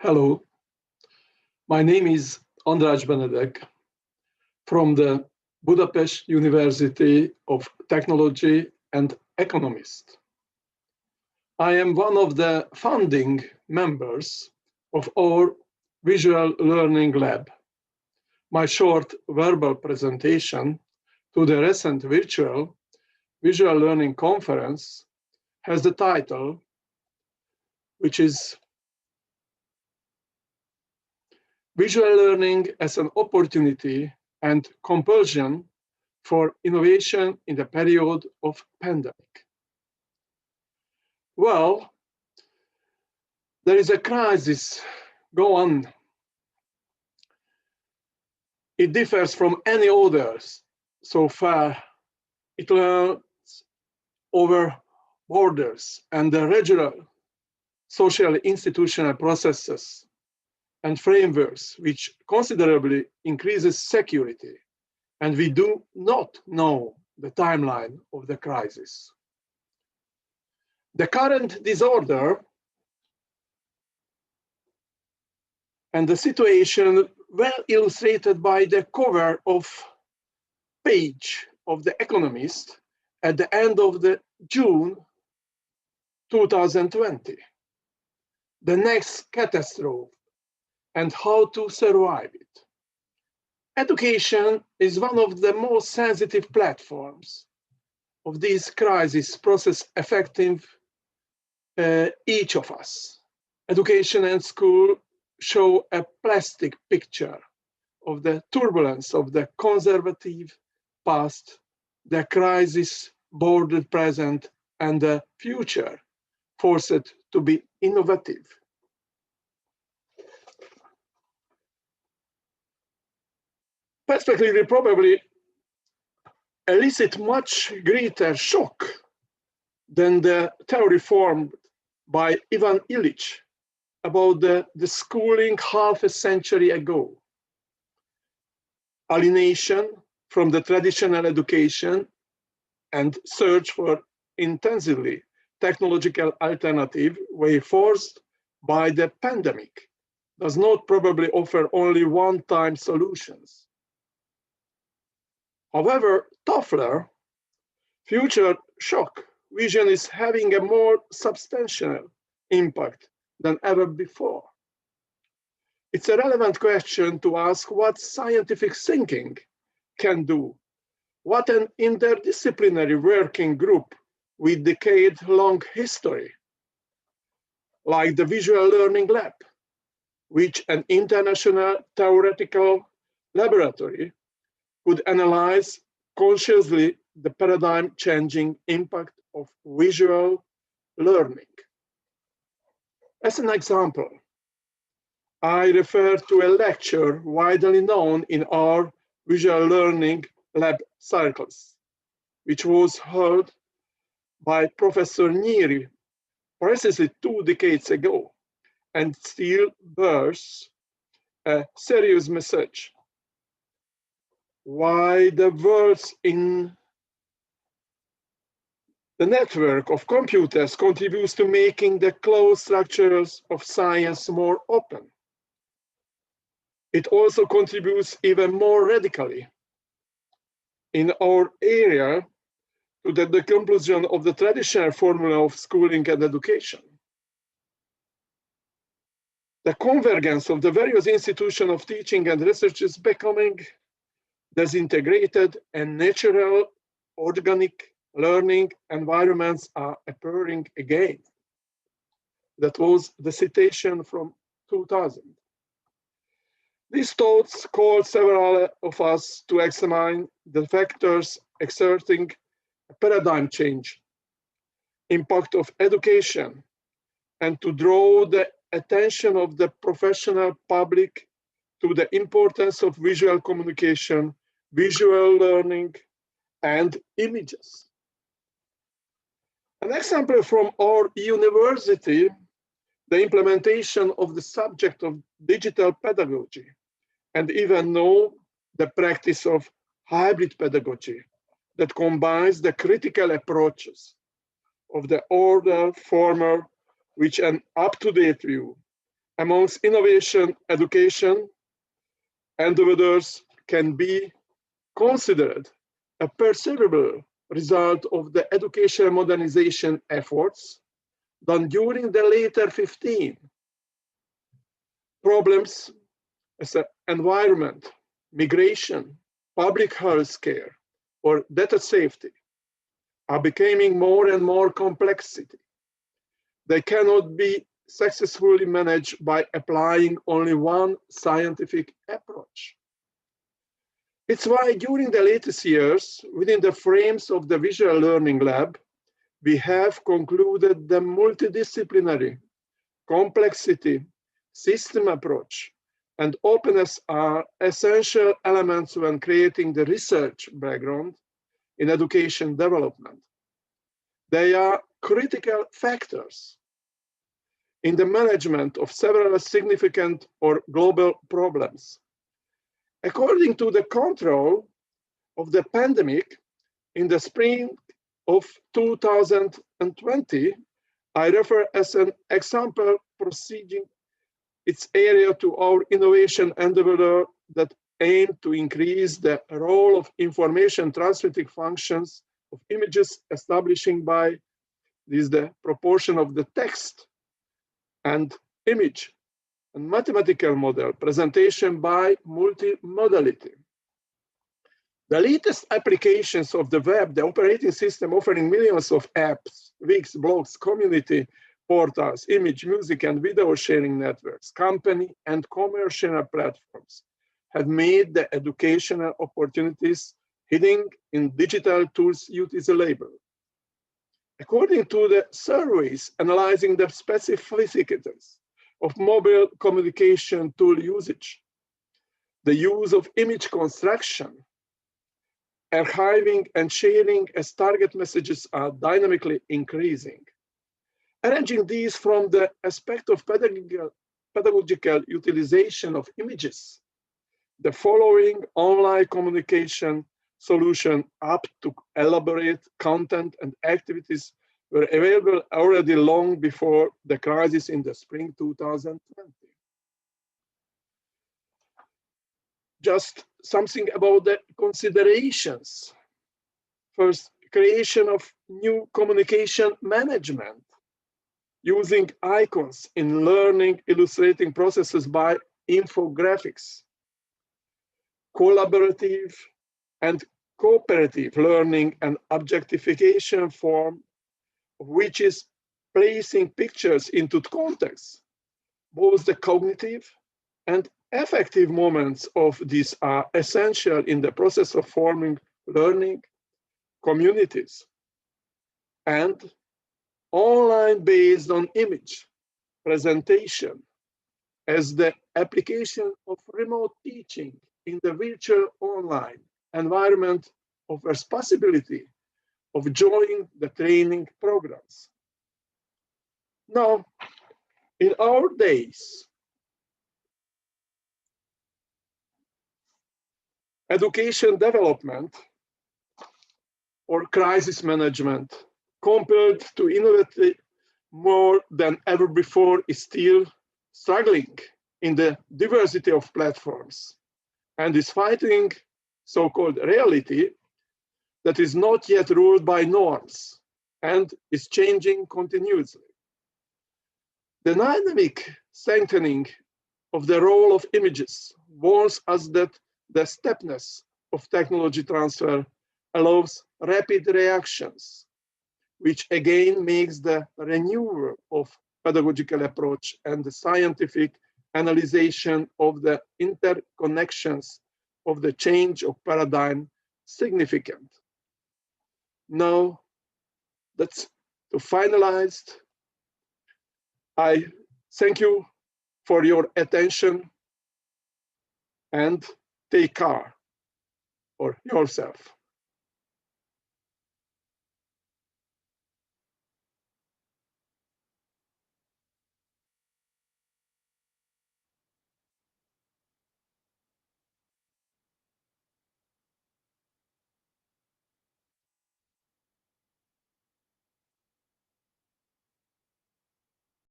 Hello, my name is András Benedek from the Budapest University of Technology and Economist. I am one of the founding members of our Visual Learning Lab. My short verbal presentation to the recent virtual Visual Learning Conference has the title, which is Visual Learning as an Opportunity and Compulsion for Innovation in the Period of Pandemic. Well, there is a crisis go on. It differs from any others so far. It learns over borders and the regional social institutional processes and frameworks, which considerably increases security, and we do not know the timeline of the crisis. The current disorder and the situation well illustrated by the cover of page of The Economist at the end of the June 2020. The next catastrophe and how to survive it. Education is one of the most sensitive platforms of this crisis process affecting each of us. Education and school show a plastic picture of the turbulence of the conservative past, the crisis bordered present, and the future forced to be innovative. Perspectively, probably elicit much greater shock than the theory formed by Ivan Illich about the schooling half a century ago. Alienation from the traditional education and search for intensively technological alternative were forced by the pandemic does not probably offer only one-time solutions. However, tougher future shock vision is having a more substantial impact than ever before. It's a relevant question to ask what scientific thinking can do, what an interdisciplinary working group with decade-long history, like the Visual Learning Lab, which an international theoretical laboratory could analyze consciously the paradigm-changing impact of visual learning. As an example, I refer to a lecture widely known in our Visual Learning Lab circles, which was held by Professor Neri precisely 2 decades ago and still bears a serious message. Why the words in the network of computers contributes to making the closed structures of science more open. It also contributes even more radically in our area to the decomposition of the traditional formula of schooling and education. The convergence of the various institutions of teaching and research is becoming disintegrated, and natural organic learning environments are appearing again. That was the citation from 2000. These thoughts called several of us to examine the factors exerting a paradigm change, impact of education, and to draw the attention of the professional public to the importance of visual communication, visual learning, and images. An example from our university, the implementation of the subject of digital pedagogy, and even now the practice of hybrid pedagogy that combines the critical approaches of the older, former, with an up-to-date view Amongst innovation education, endeavors can be considered a perceivable result of the educational modernization efforts done during the later 15. Problems as environment, migration, public health care, or data safety are becoming more and more complexity. They cannot be successfully managed by applying only one scientific approach. It's why during the latest years, within the frames of the Visual Learning Lab, we have concluded the multidisciplinary complexity, system approach, and openness are essential elements when creating the research background in education development. They are critical factors in the management of several significant or global problems. According to the control of the pandemic in the spring of 2020, I refer as an example proceeding its area to our innovation endeavor that aim to increase the role of information transmitting functions of images, establishing by this the proportion of the text and image and mathematical model presentation by multimodality. The latest applications of the web, the operating system offering millions of apps, wikis, blogs, community portals, image, music, and video sharing networks, company and commercial platforms have made the educational opportunities hidden in digital tools utilizable. According to the surveys analyzing the specificities of mobile communication tool usage, the use of image construction, archiving and sharing as target messages are dynamically increasing. Arranging these from the aspect of pedagogical utilization of images, the following online communication solution up to elaborate content and activities were available already long before the crisis in the spring 2020. Just something about the considerations. First, creation of new communication management using icons in learning illustrating processes by infographics. Collaborative and cooperative learning and objectification form, which is placing pictures into context. Both the cognitive and affective moments of these are essential in the process of forming learning communities. And online based on image presentation as the application of remote teaching in the virtual online environment offers possibility of joining the training programs. Now, in our days, education development or crisis management, compelled to innovate more than ever before, is still struggling in the diversity of platforms and is fighting so-called reality that is not yet ruled by norms and is changing continuously. The dynamic strengthening of the role of images warns us that the stepness of technology transfer allows rapid reactions, which again makes the renewal of pedagogical approach and the scientific analysis of the interconnections of the change of paradigm significant. Now, that's to finalize. I thank you for your attention and take care of yourself.